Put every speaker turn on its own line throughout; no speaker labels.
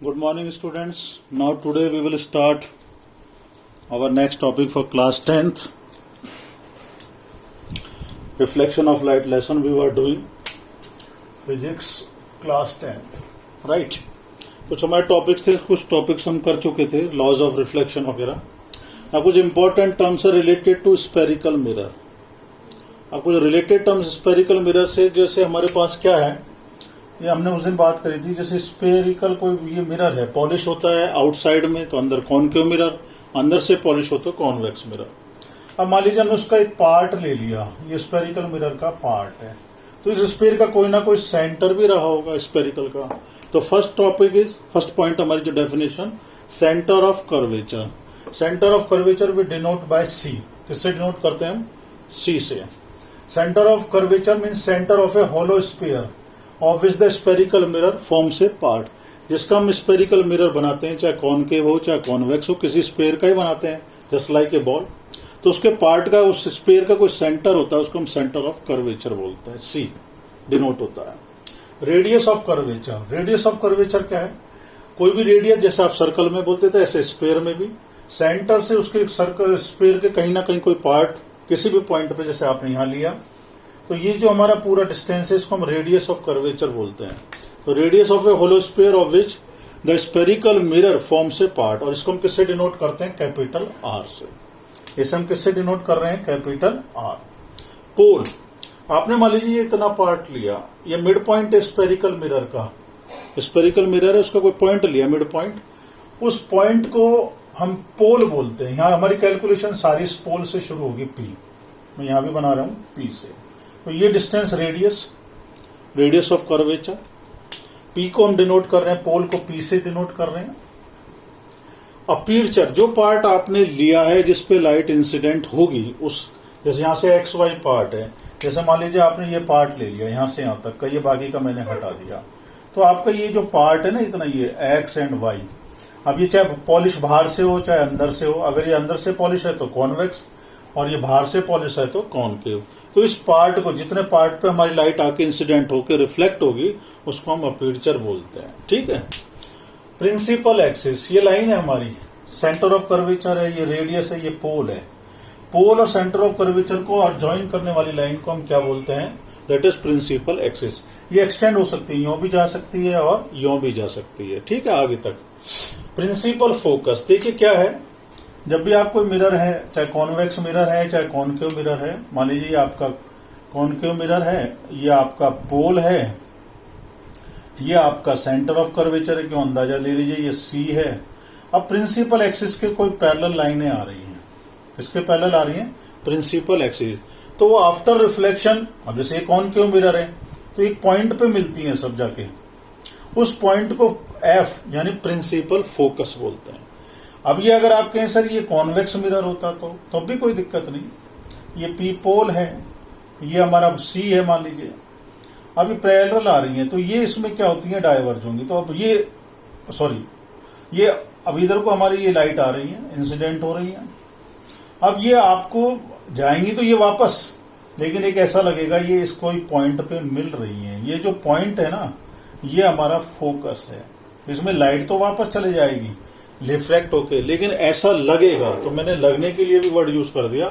Good morning, students. Now today we will start our next topic for class 10th. Reflection of light lesson we were doing. Physics class 10th. Right. कुछ हमारे topics थे, कुछ topics हम कर चुके थे, laws of reflection वगैरह. अब कुछ इंपॉर्टेंट टर्म्स है रिलेटेड टू स्पेरिकल मिरर. अब कुछ रिलेटेड टर्म्स स्पेरिकल मिरर से, जैसे हमारे पास क्या है, ये हमने उस दिन बात करी थी. जैसे स्पेरिकल कोई ये मिरर है, पॉलिश होता है आउटसाइड में, तो अंदर कॉनकेव मिरर, अंदर से पॉलिश होता है कॉन्वेक्स मिरर. अब मान लीजिए हमने उसका एक पार्ट ले लिया, ये स्पेरिकल मिरर का पार्ट है, तो इस स्पेयर का कोई ना कोई सेंटर भी रहा होगा स्पेरिकल का. तो फर्स्ट पॉइंट हमारी जो definition, centre of curvature. Centre of curvature we denote by C. किससे डिनोट करते हैं हम? सी से. Centre of curvature mean centre of a hollow sphere of which the spherical mirror forms a part. जिसका हम spherical mirror बनाते हैं, चाहे कॉनकेव हो चाहे कॉन्वेक्स हो, किसी स्पेयर का ही बनाते हैं, जस्ट लाइक ए बॉल. तो उसके पार्ट का, उस स्पेयर का कोई सेंटर होता है, उसको हम सेंटर ऑफ कर्वेचर बोलते हैं. सी डिनोट होता है. Radius of curvature. Radius of curvature क्या है? कोई भी रेडियस, जैसे आप सर्कल में बोलते थे, ऐसे स्पेयर में भी सेंटर से उसके सर्कल स्पेयर के कहीं ना कहीं कोई पार्ट किसी भी पॉइंट पे, जैसे आपने यहां लिया, तो ये जो हमारा पूरा डिस्टेंस है, इसको हम रेडियस ऑफ कर्वेचर बोलते हैं. तो radius of a hollow sphere of which the spherical mirror forms a part. और इसको हम किससे डिनोट करते हैं? कैपिटल आर से. इसे हम किससे डिनोट कर रहे हैं? Capital R. पोल. आपने मान लीजिए इतना पार्ट लिया, ये मिड पॉइंट है स्पेरिकल मिरर का. स्पेरिकल मिरर है, उसका कोई पॉइंट लिया, मिड पॉइंट. उस पॉइंट को हम पोल बोलते हैं. यहां हमारी कैलकुलेशन सारी इस पोल से शुरू होगी. पी मैं यहां भी बना रहा हूं पी से. तो ये distance radius of curvature. P को हम डिनोट कर रहे हैं, पोल को पी से डिनोट कर रहे हैं. अपर्चर, जो पार्ट आपने लिया है जिसपे लाइट इंसिडेंट होगी, उस, जैसे यहां से एक्स वाई पार्ट है, जैसे मान लीजिए आपने ये पार्ट ले लिया यहां से यहां तक का, ये बाकी का मैंने हटा दिया, तो आपका ये जो पार्ट है ना, इतना, ये एक्स एंड वाई. अब ये चाहे पॉलिश बाहर से हो चाहे अंदर से हो. अगर ये अंदर से पॉलिश है तो कॉन्वेक्स, और ये बाहर से पॉलिश है तो कॉनकेव. तो इस पार्ट को, जितने पार्ट पे हमारी लाइट आके इंसिडेंट होकर रिफ्लेक्ट होगी, उसको हम अपर्चर बोलते हैं. ठीक है. प्रिंसिपल एक्सिस, ये लाइन है हमारी, सेंटर ऑफ कर्वेचर है, ये रेडियस है, ये पोल है. पोल और सेंटर ऑफ कर्वेचर को ज्वाइन करने वाली लाइन को हम क्या बोलते हैं? That is principal axis. ये एक्सटेंड हो सकती है, यूं भी जा सकती है और यूं भी जा सकती है. ठीक है, आगे तक. Principal focus. देखिए क्या है, जब भी आप कोई मिरर है, चाहे कॉन्वेक्स मिरर है चाहे कॉनकेव मिरर है, मान लीजिए ये आपका कॉनकेव मिरर है, ये आपका पोल है, ये आपका सेंटर ऑफ कर्वेचर है, क्यों अंदाजा ले लीजिए, ये सी है. अब प्रिंसिपल एक्सिस के कोई पैरेलल लाइनें आ रही हैं. किसके पैरेलल आ रही हैं? Principal axis. तो वो आफ्टर रिफ्लेक्शन, अब जैसे कॉनकेव मिरर है, तो एक पॉइंट पे मिलती हैं सब जाके, उस पॉइंट को एफ यानी प्रिंसिपल फोकस बोलते हैं. अब ये अगर आप कहें सर ये कॉन्वेक्स मिरर होता तो भी कोई दिक्कत नहीं. ये पी पोल है, ये हमारा सी है मान लीजिए. अब ये पैरेलल आ रही है, तो ये इसमें क्या होती है? डाइवर्ज होंगी. तो अब ये, सॉरी, ये अब इधर को हमारी ये लाइट आ रही है, इंसिडेंट हो रही है. अब ये आपको जाएंगी तो ये वापस, लेकिन एक ऐसा लगेगा ये इस कोई पॉइंट पे मिल रही है. ये जो पॉइंट है ना, ये हमारा फोकस है. इसमें लाइट तो वापस चले जाएगी रिफ्लेक्ट होके, लेकिन ऐसा लगेगा, तो मैंने लगने के लिए भी वर्ड यूज कर दिया.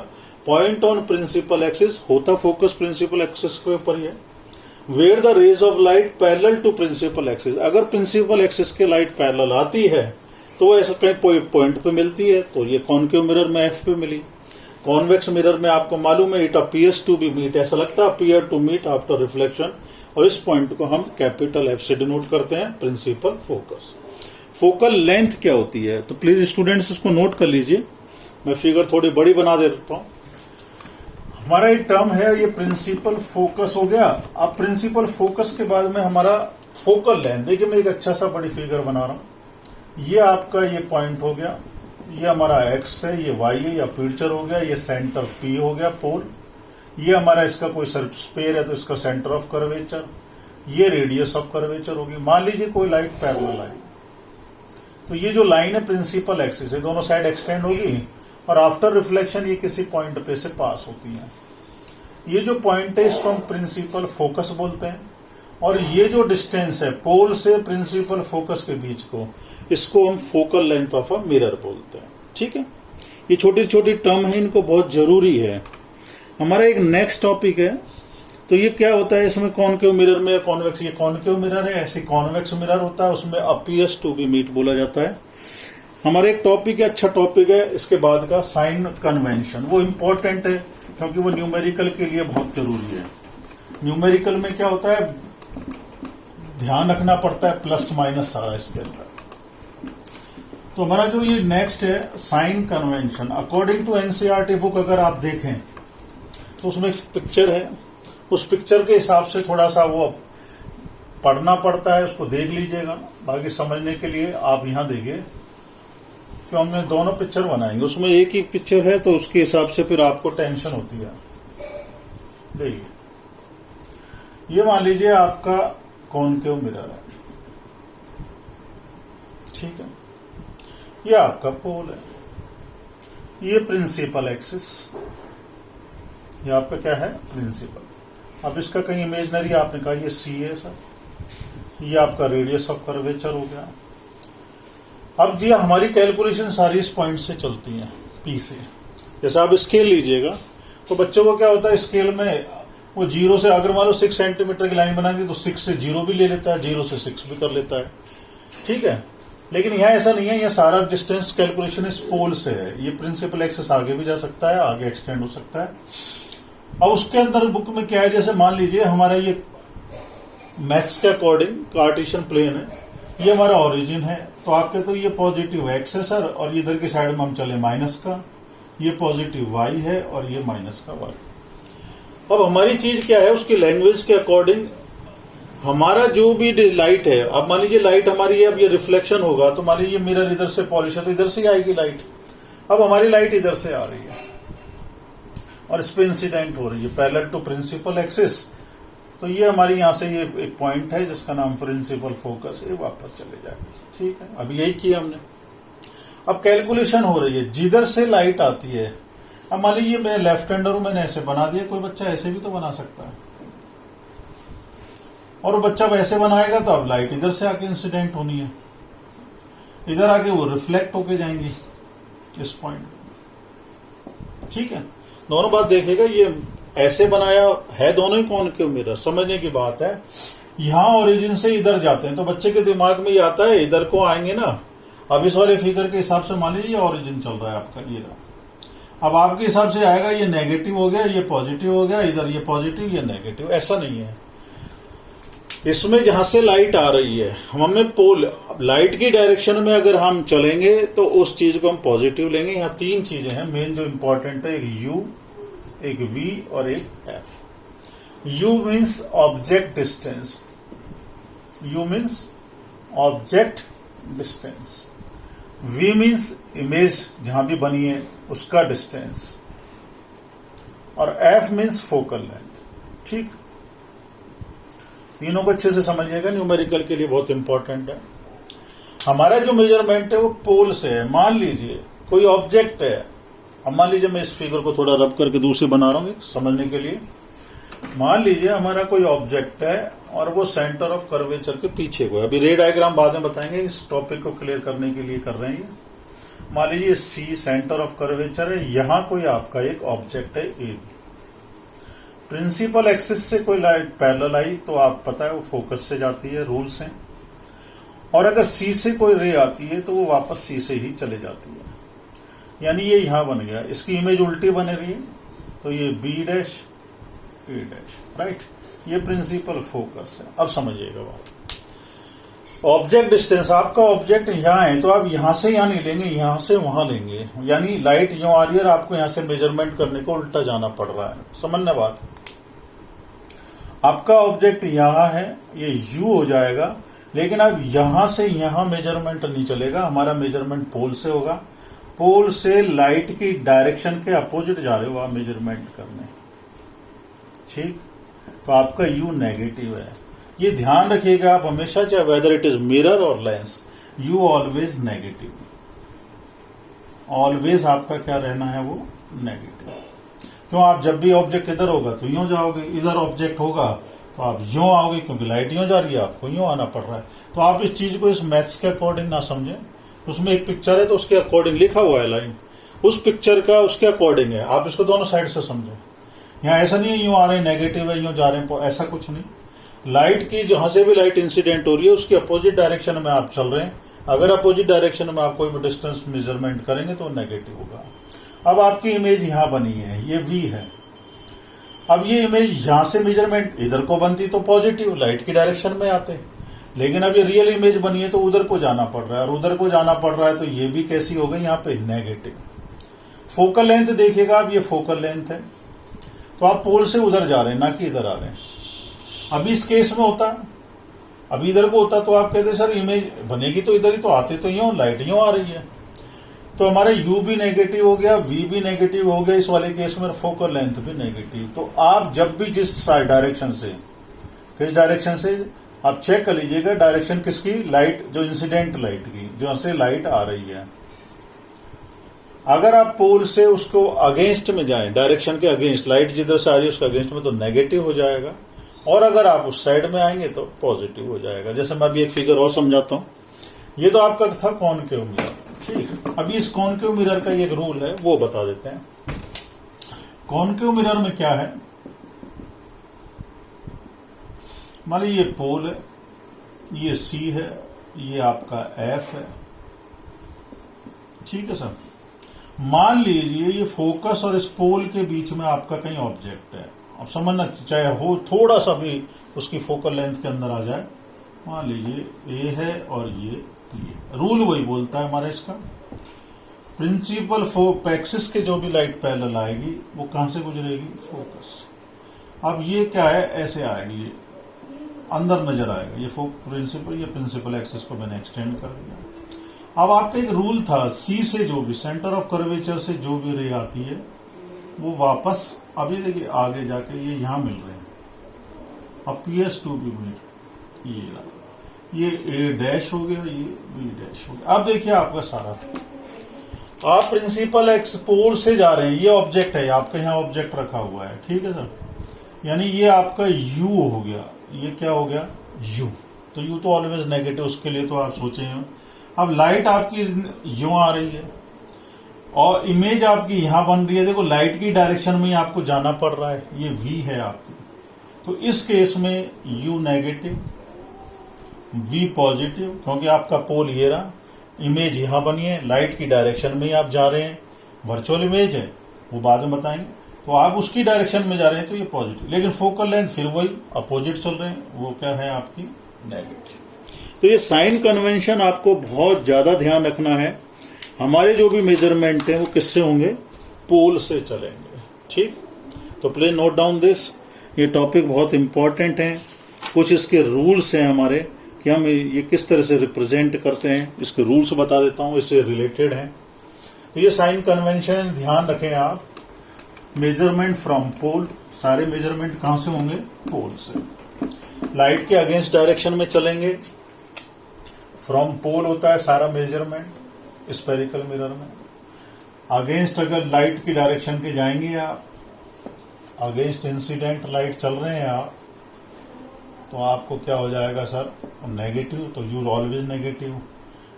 पॉइंट ऑन प्रिंसिपल एक्सिस, होता फोकस प्रिंसिपल एक्सिस के ऊपर ही है. Where the rays of light parallel to principal axis. अगर प्रिंसिपल एक्सिस के लाइट पैरेलल आती है तो ऐसा कहीं पॉइंट पे मिलती है. तो ये कॉनकेव मिरर में एफ पे मिली. कॉन्वेक्स मिरर में आपको मालूम है, it appears to be meet, ऐसा लगता है appear to meet after reflection. और इस पॉइंट को हम कैपिटल एफ से डिनोट करते हैं, प्रिंसिपल फोकस. फोकल लेंथ क्या होती है? तो प्लीज स्टूडेंट्स इसको नोट कर लीजिए. मैं फिगर थोड़ी बड़ी बना देता हूं. हमारा एक टर्म है ये प्रिंसिपल फोकस हो गया. अब प्रिंसिपल फोकस के बाद में हमारा फोकल लेंथ. देखिए मैं एक अच्छा सा बड़ी फिगर बना रहा हूं. ये आपका ये पॉइंट हो गया, ये हमारा एक्स है, ये वाई है, या अपर्चर हो गया, ये सेंटर पी हो गया, पोल. ये हमारा इसका कोई स्पेयर है तो इसका सेंटर ऑफ कर्वेचर, ये रेडियस ऑफ कर्वेचर होगी. मान लीजिए कोई लाइट पैरेलल आई, तो ये जो लाइन है प्रिंसिपल एक्सिस है, दोनों साइड एक्सटेंड होगी और आफ्टर रिफ्लेक्शन ये किसी पॉइंट पे से पास होती है. ये जो पॉइंट है इसको हम प्रिंसिपल फोकस बोलते हैं. और ये जो डिस्टेंस है पोल से प्रिंसिपल फोकस के बीच को, इसको हम focal length of a mirror बोलते हैं। ठीक है, ये छोटी छोटी टर्म है, इनको बहुत जरूरी है। हमारा एक नेक्स्ट टॉपिक है, तो ये क्या होता है इसमें कॉनकेव मिरर में कॉन्वेक्स, ये कॉनकेव मिरर है, ऐसे कॉन्वेक्स मिरर होता है, उसमें अपीयर्स टू बी मीट बोला जाता है। हमारा एक टॉपिक है, अच्छा टॉपिक है इसके बाद का साइन कन्वेंशन, वो इंपॉर्टेंट है क्योंकि वो न्यूमेरिकल के लिए बहुत जरूरी है। न्यूमेरिकल में क्या होता है, ध्यान रखना पड़ता है प्लस माइनस सारा इसके अंदर। तो हमारा जो ये नेक्स्ट है sign convention, according to NCERT book अगर आप देखें तो उसमें एक पिक्चर है, उस पिक्चर के हिसाब से थोड़ा सा वो पढ़ना पड़ता है, उसको देख लीजिएगा। बाकी समझने के लिए आप यहां देखिए कि हमने दोनों पिक्चर बनाएंगे, उसमें एक ही पिक्चर है तो उसके हिसाब से फिर आपको टेंशन होती है। देखिए ये मान लीजिए आपका कॉनकेव मिरर है, ठीक है, ये आपका पोल है, ये प्रिंसिपल एक्सिस, ये आपका क्या है प्रिंसिपल। अब इसका कहीं इमेजनरी आपने कहा ये सी है सर, ये आपका रेडियस ऑफ कर्वेचर हो गया। अब जी हमारी कैलकुलेशन सारी इस पॉइंट से चलती है, पी से। जैसे आप स्केल लीजिएगा तो बच्चों को क्या होता है स्केल में वो 0 से अगर मान लो 6 सेंटीमीटर की लाइन बना दी तो 6 से 0 भी ले लेता है, 0 से 6 भी कर लेता है, ठीक है। लेकिन यहाँ ऐसा नहीं है, यह सारा डिस्टेंस कैलकुलेशन इस पोल से है। ये प्रिंसिपल एक्सिस आगे भी जा सकता है, आगे एक्सटेंड हो सकता है। अब उसके अंदर बुक में क्या है, जैसे मान लीजिए हमारा ये मैथ्स के अकॉर्डिंग कार्टेशियन प्लेन है, ये हमारा ओरिजिन है, तो आप कहते हो ये पॉजिटिव एक्स है सर, और इधर की साइड में हम चले माइनस का, ये पॉजिटिव वाई है और ये माइनस का वाई। अब हमारी चीज क्या है, उसकी लैंग्वेज के अकॉर्डिंग हमारा जो भी लाइट है, अब मान लीजिए लाइट हमारी अब ये रिफ्लेक्शन होगा तो मान लीजिए मिरर इधर से पॉलिश है तो इधर से ही आएगी लाइट। अब हमारी लाइट इधर से आ रही है और इस पे इंसिडेंट हो रही है पैरेलल टू प्रिंसिपल एक्सिस, तो ये हमारी यहां से ये एक पॉइंट है जिसका नाम प्रिंसिपल फोकस, ये वापस चले जाएगी। ठीक है, अब यही किया हमने। अब कैलकुलेशन हो रही है जिधर से लाइट आती है। अब मान लीजिए मैं लेफ्ट हैंडर हूं, मैंने ऐसे बना दिया, कोई बच्चा ऐसे भी तो बना सकता है, और वो बच्चा वैसे बनाएगा तो अब लाइट इधर से आके इंसिडेंट होनी है, इधर आके वो रिफ्लेक्ट होके जाएंगी इस पॉइंट। ठीक है, दोनों बात देखिएगा, ये ऐसे बनाया है दोनों ही कॉनकेव मिरर, समझने की बात है। यहां ओरिजिन से इधर जाते हैं तो बच्चे के दिमाग में ये आता है इधर को आएंगे ना। अब इस वाले फिगर के हिसाब से मान लीजिए ओरिजिन चल रहा है आपका, ये रहा। अब आपके हिसाब से आएगा ये नेगेटिव हो गया, ये पॉजिटिव हो गया, इधर ये पॉजिटिव ये नेगेटिव, ऐसा नहीं है। इसमें जहां से लाइट आ रही है हमें पोल लाइट की डायरेक्शन में अगर हम चलेंगे तो उस चीज को हम पॉजिटिव लेंगे। यहां 3 चीजें हैं मेन जो इंपॉर्टेंट है, एक यू, एक वी और एक f. U means object distance, u means object distance, v means image जहां भी बनी है उसका डिस्टेंस, और एफ मीन्स फोकल लेंथ। ठीक, तीनों को अच्छे से समझिएगा, न्यूमेरिकल के लिए बहुत इंपॉर्टेंट है। हमारा जो मेजरमेंट है वो पोल से है। मान लीजिए कोई ऑब्जेक्ट है, अब मान लीजिए मैं इस फिगर को थोड़ा रब करके दूसरे बना रहा हूं समझने के लिए। मान लीजिए हमारा कोई ऑब्जेक्ट है और वो सेंटर ऑफ कर्वेचर के पीछे को है। अभी रे डायग्राम बाद में बताएंगे, इस टॉपिक को क्लियर करने के लिए कर रहे हैं। मान लीजिए सी सेंटर ऑफ कर्वेचर है, यहां कोई आपका एक ऑब्जेक्ट है ए, प्रिंसिपल एक्सिस से कोई लाइट पैरेलल आई तो आप पता है वो फोकस से जाती है, रूल से। और अगर सी से कोई रे आती है तो वो वापस सी से ही चले जाती है, यानी ये यहां बन गया। इसकी इमेज उल्टी बन रही है तो ये बी डैश ए डैश, राइट, ये प्रिंसिपल फोकस है। अब समझिएगा बात, ऑब्जेक्ट डिस्टेंस, आपका ऑब्जेक्ट यहां है तो आप यहां से यहां नहीं लेंगे, यहां से वहां लेंगे, यानी लाइट यूं आ रही है और आपको यहां से मेजरमेंट करने को उल्टा जाना पड़ रहा है। समझना बात, आपका ऑब्जेक्ट यहां है, ये यू हो जाएगा, लेकिन अब यहां से यहां मेजरमेंट नहीं चलेगा, हमारा मेजरमेंट पोल से होगा। पोल से लाइट की डायरेक्शन के अपोजिट जा रहे हो आप मेजरमेंट करने, ठीक, तो आपका यू नेगेटिव है। ये ध्यान रखिएगा आप हमेशा, चाहे वेदर इट इज मिरर और lens, you always negative, always आपका क्या रहना है वो नेगेटिव। क्यों, आप जब भी ऑब्जेक्ट इधर होगा तो यूं जाओगे, इधर ऑब्जेक्ट होगा तो आप यूं आओगे, क्योंकि लाइट यूं जा रही है, आपको यूं आना पड़ रहा है। तो आप इस चीज को इस मैथ्स के अकॉर्डिंग ना समझें। उसमें एक पिक्चर है तो उसके अकॉर्डिंग लिखा हुआ है लाइन, उस पिक्चर का उसके अकॉर्डिंग है, आप इसको दोनों साइड से समझें। यहाँ ऐसा नहीं है यूं आ रहे हैं नेगेटिव है, यूं जा रहे हैं, ऐसा कुछ नहीं। लाइट की जहां से भी लाइट इंसिडेंट हो रही है उसकी अपोजिट डायरेक्शन में आप चल रहे हैं। अगर अपोजिट डायरेक्शन में आप कोई भी डिस्टेंस मेजरमेंट करेंगे तो नेगेटिव होगा। अब आपकी इमेज यहां बनी है, ये V है। अब ये इमेज यहां से मेजरमेंट इधर को बनती तो पॉजिटिव, लाइट की डायरेक्शन में आते, लेकिन अब ये रियल इमेज बनी है तो उधर को जाना पड़ रहा है, और उधर को जाना पड़ रहा है तो ये भी कैसी हो गई यहाँ पे नेगेटिव। फोकल लेंथ देखिएगा, अब ये फोकल लेंथ है, तो आप पोल से उधर जा रहे हैं ना कि इधर आ रहे हैं। अभी इस केस में होता, अभी इधर को होता तो आप कहते सर इमेज बनेगी तो इधर ही, तो आते तो यूं, लाइट यूं आ रही है। तो हमारा U भी नेगेटिव हो गया, V भी नेगेटिव हो गया, इस वाले केस में फोकल लेंथ भी नेगेटिव। तो आप जब भी जिस डायरेक्शन से, किस डायरेक्शन से आप चेक कर लीजिएगा, डायरेक्शन किसकी, लाइट जो इंसिडेंट लाइट की, जो से लाइट आ रही है। अगर आप पोल से उसको अगेंस्ट में जाएं, डायरेक्शन के अगेंस्ट, लाइट जिधर से आ रही है उसका अगेंस्ट में, तो नेगेटिव हो जाएगा, और अगर आप उस साइड में आएंगे तो पॉजिटिव हो जाएगा। जैसे मैं अभी एक फिगर और समझाता हूं। ये तो आपका था कॉनकेव मिरर, ठीक। अभी इस कॉनकेव मिरर का एक रूल है, वो बता देते हैं। कॉनकेव मिरर में क्या है, मान लीजिए ये पोल है, ये C है, ये आपका F है, ठीक है सर। मान लीजिए ये फोकस और इस पोल के बीच में आपका कहीं ऑब्जेक्ट है। अब समझना, चाहे हो थोड़ा सा भी उसकी फोकल लेंथ के अंदर आ जाए। मान लीजिए A है और ये रूल वही बोलता है हमारा इसका, प्रिंसिपल एक्सिस के जो भी लाइट पैरेलल आएगी वो कहां से गुजरेगी, फोकस। अब ये क्या है, ऐसे आएगी, ये अंदर नजर आएगा, ये प्रिंसिपल एक्सिस को मैंने एक्सटेंड कर दिया। अब आपका एक रूल था, C से जो भी, सेंटर ऑफ कर्वेचर से जो भी रे आती है वो वापस, अभी देखिए आगे जाके ये यहां मिल रहे हैं, अपीयर्स टू बी मीट, ये A डैश हो गया, ये B डैश हो गया। अब देखिए आपका सारा, आप प्रिंसिपल एक्स पोल से जा रहे हैं, ये ऑब्जेक्ट है, आपका यहाँ ऑब्जेक्ट रखा हुआ है, ठीक है सर। यानी ये आपका U हो गया, ये क्या हो गया U, तो U तो ऑलवेज नेगेटिव, उसके लिए तो आप सोचेंगे। अब लाइट आपकी यूं आ रही है और इमेज आपकी यहां बन रही है, देखो लाइट की डायरेक्शन में आपको जाना पड़ रहा है, ये V है आपकी। तो इस केस में U नेगेटिव, V पॉजिटिव, क्योंकि आपका पोल ये रहा, इमेज यहां बनी है, लाइट की डायरेक्शन में ही आप जा रहे हैं, वर्चुअल इमेज है वो बाद में बताएंगे, तो आप उसकी डायरेक्शन में जा रहे हैं तो ये पॉजिटिव, लेकिन फोकल लेंथ फिर वही अपोजिट चल रहे हैं, वो क्या है आपकी नेगेटिव। तो ये साइन कन्वेंशन आपको बहुत ज्यादा ध्यान रखना है। हमारे जो भी मेजरमेंट है वो किससे होंगे, पोल से चलेंगे, ठीक। तो प्लीज नोट डाउन दिस, ये टॉपिक बहुत इंपॉर्टेंट है। कुछ इसके रूल्स हैं हमारे कि हम ये किस तरह से रिप्रेजेंट करते हैं, इसके रूल्स बता देता हूं, इससे रिलेटेड है। तो ये साइन कन्वेंशन ध्यान रखें आप। मेजरमेंट फ्रॉम पोल, सारे मेजरमेंट कहां से होंगे, पोल से। लाइट के अगेंस्ट डायरेक्शन में चलेंगे, फ्रॉम पोल होता है सारा मेजरमेंट स्फेरिकल मिरर में। अगेंस्ट अगर लाइट की डायरेक्शन के जाएंगे आप, अगेंस्ट इंसिडेंट लाइट चल रहे हैं आप, तो आपको क्या हो जाएगा सर, नेगेटिव, तो you always negative.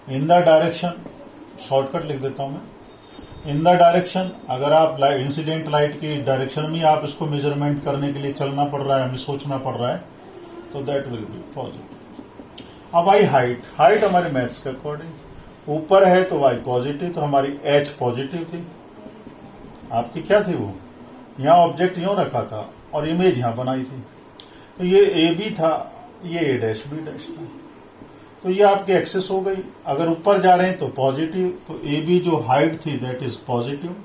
In the direction, shortcut लिख देता हूं मैं, इन द डायरेक्शन, अगर आप इंसिडेंट लाइट की डायरेक्शन में आप इसको मेजरमेंट करने के लिए चलना पड़ रहा है, हमें सोचना पड़ रहा है, तो दैट विल बी पॉजिटिव। अब आई हाइट, हाइट हमारे मैथ्स के अकॉर्डिंग ऊपर है तो y पॉजिटिव, तो हमारी h पॉजिटिव थी, आपकी क्या थी वो, यहां ऑब्जेक्ट यूं रखा था और इमेज यहां बनाई थी, तो ये AB था, ये A डैश B डैश था, तो ये आपकी एक्सेस हो गई। अगर ऊपर जा रहे हैं तो पॉजिटिव, तो AB जो हाइट थी that is positive,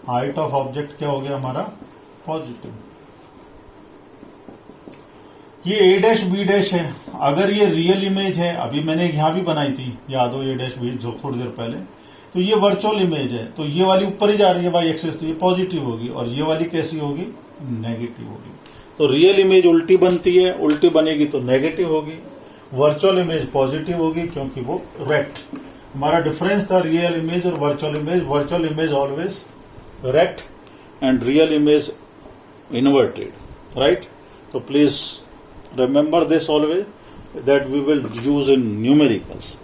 height of object क्या हो गया हमारा, पॉजिटिव। ये A डैश B डैश है, अगर ये रियल इमेज है, अभी मैंने यहां भी बनाई थी, याद हो, A डैश B जो थोड़ी देर पहले, तो ये वर्चुअल इमेज है, तो ये वाली ऊपर ही जा रही है y एक्सिस, तो ये पॉजिटिव होगी, और ये वाली कैसी होगी, नेगेटिव होगी। तो रियल इमेज उल्टी बनती है, उल्टी बनेगी तो नेगेटिव होगी, वर्चुअल इमेज पॉजिटिव होगी क्योंकि वो रेक्ट। हमारा डिफरेंस था रियल इमेज और virtual image, virtual image always erect and real image inverted. Right. तो please remember this always that we will use in numericals.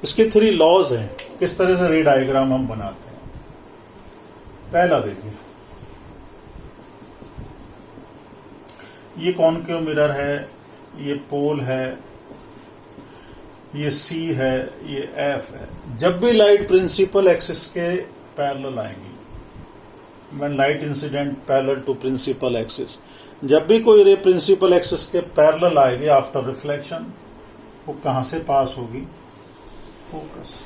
इसके 3 लॉज हैं, किस तरह से रे डायग्राम हम बनाते हैं। पहला देखिए, ये कॉनकेव मिरर है, ये पोल है, ये C है, ये F है। जब भी लाइट प्रिंसिपल एक्सिस के पैरेलल आएंगी, when light incident parallel to principal axis, जब भी कोई रे प्रिंसिपल एक्सिस के पैरेलल आएगी आफ्टर रिफ्लेक्शन, वो कहां से पास होगी? फोकस।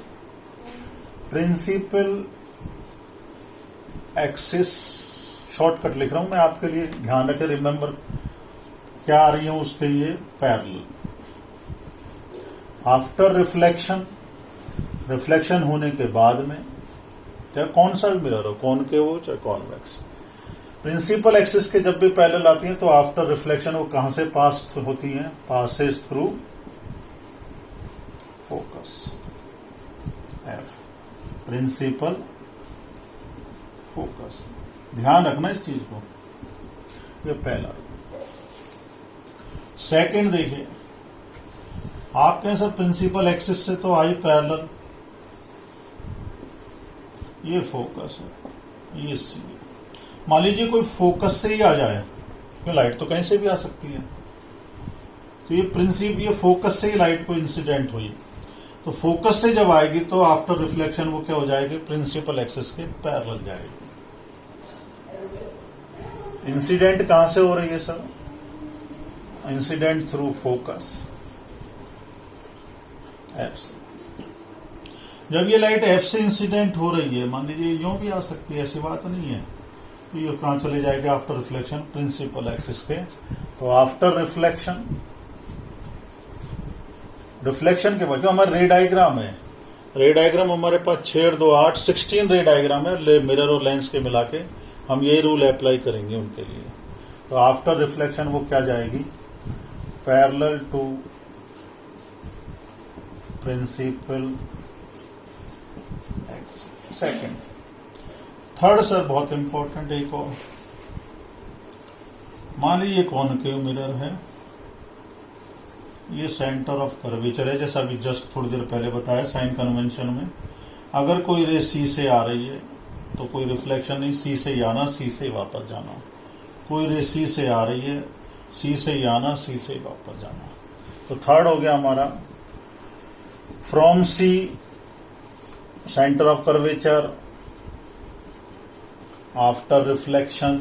प्रिंसिपल एक्सिस, शॉर्टकट लिख रहा हूं मैं आपके लिए, ध्यान रखें, रिमेंबर क्या आ रही है उसके ये पैरेलल। आफ्टर रिफ्लेक्शन, रिफ्लेक्शन होने के बाद में, चाहे कौन सा भी मिरर हो, कॉनकेव हो चाहे कॉन्वेक्स, प्रिंसिपल एक्सिस के जब भी पैरेलल आती हैं तो आफ्टर रिफ्लेक्शन वो कहां से पास होती हैं? Passes through focus, f, principal focus. ध्यान रखना इस चीज को, ये पहला। सेकंड देखिए, आप कहें सर प्रिंसिपल एक्सिस से तो आई पैरेलल, ये फोकस है, ये सी। मान लीजिए कोई फोकस से ही आ जाए, क्यों, लाइट तो कहीं से भी आ सकती है, तो ये फोकस से ही लाइट को इंसिडेंट हुई, तो फोकस से जब आएगी तो आफ्टर रिफ्लेक्शन वो क्या हो जाएगी? प्रिंसिपल एक्सिस के पैरेलल जाएगी। इंसिडेंट कहां से हो रही है sir? Incident through focus, F से। जब ये लाइट एफ से इंसिडेंट हो रही है, मान लीजिए यूं भी आ सकती है, ऐसी बात नहीं है, तो ये कहां चले जाएगा? आफ्टर रिफ्लेक्शन प्रिंसिपल एक्सिस के। तो आफ्टर रिफ्लेक्शन, रिफ्लेक्शन के बाद जो हमारे रे डायग्राम है, रे डायग्राम हमारे पास 6 और 2 8 16 रे डायग्राम है, मिरर और लेंस के मिला के हम ये रूल अप्लाई करेंगे उनके लिए। तो आफ्टर रिफ्लेक्शन वो क्या जाएगी? Parallel to principal axis. Second. Third sir बहुत इंपॉर्टेंट एक और, मान लीजिए कॉनकेव मिरर है, ये सेंटर ऑफ कर्वेचर है, जैसा अभी जस्ट थोड़ी देर पहले बताया साइन कन्वेंशन में। अगर कोई रे सी से आ रही है तो कोई रिफ्लेक्शन नहीं, सी से ही आना, सी से वापस जाना। कोई रे सी से आ रही है, सी से ही आना, सी से वापस जाना। तो थर्ड हो गया हमारा, from C centre of curvature after reflection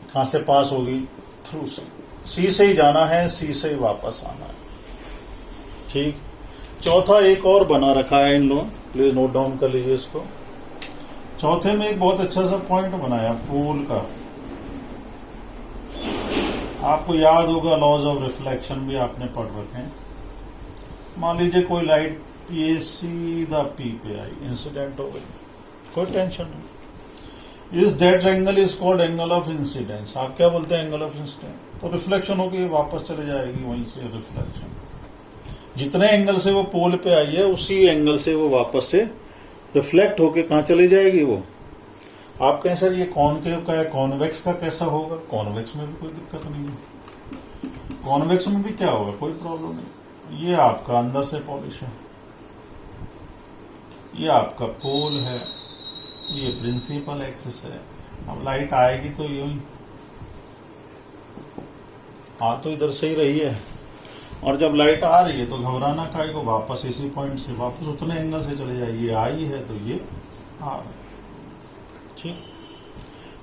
कहां से पास होगी? थ्रू सी से ही जाना है, सी से ही वापस आना है। ठीक। चौथा एक और बना रखा है इन लोगों, प्लीज नोट डाउन कर लीजिए इसको। चौथे में एक बहुत अच्छा सा पॉइंट बनाया पोल का, आपको याद होगा लॉज ऑफ रिफ्लेक्शन भी आपने पढ़ रखे हैं। मान लीजिए कोई लाइट ये सीधा पी पे आई, इंसिडेंट हो गई, कोई टेंशन नहीं। इस that angle is called angle of incidence. आप क्या बोलते हैं? Angle of incidence. तो रिफ्लेक्शन होगी, वापस चले जाएगी वहीं से रिफ्लेक्शन। जितने एंगल से वो पोल पे आई है उसी एंगल से वो वापस से रिफ्लेक्ट होके कहां चली जाएगी वो। आप कहें सर ये कॉनकेव का है, कॉन्वेक्स का कैसा होगा? कॉन्वेक्स में भी कोई दिक्कत नहीं है, कॉन्वेक्स में भी क्या होगा, कोई प्रॉब्लम नहीं। ये आपका अंदर से पॉलिश है, ये आपका पोल है, ये प्रिंसिपल एक्सिस है। अब लाइट आएगी तो यूं ही आ तो इधर से ही रही है, और जब लाइट आ रही है तो घबराना काहे को, वापस इसी पॉइंट से वापस उतने एंगल से चले जाए। ये आई है तो ये आ रही है। ठीक।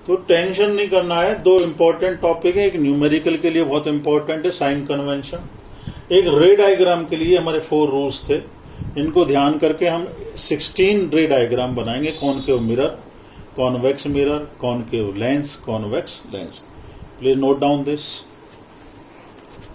तो टेंशन नहीं करना है। 2 इंपॉर्टेंट टॉपिक है, एक न्यूमेरिकल के लिए बहुत इंपॉर्टेंट है साइन कन्वेंशन, एक रे डायग्राम के लिए हमारे 4 रूल्स थे। इनको ध्यान करके हम 16 रे डायग्राम बनाएंगे, concave mirror, convex mirror, concave lens, convex lens. Please note down this.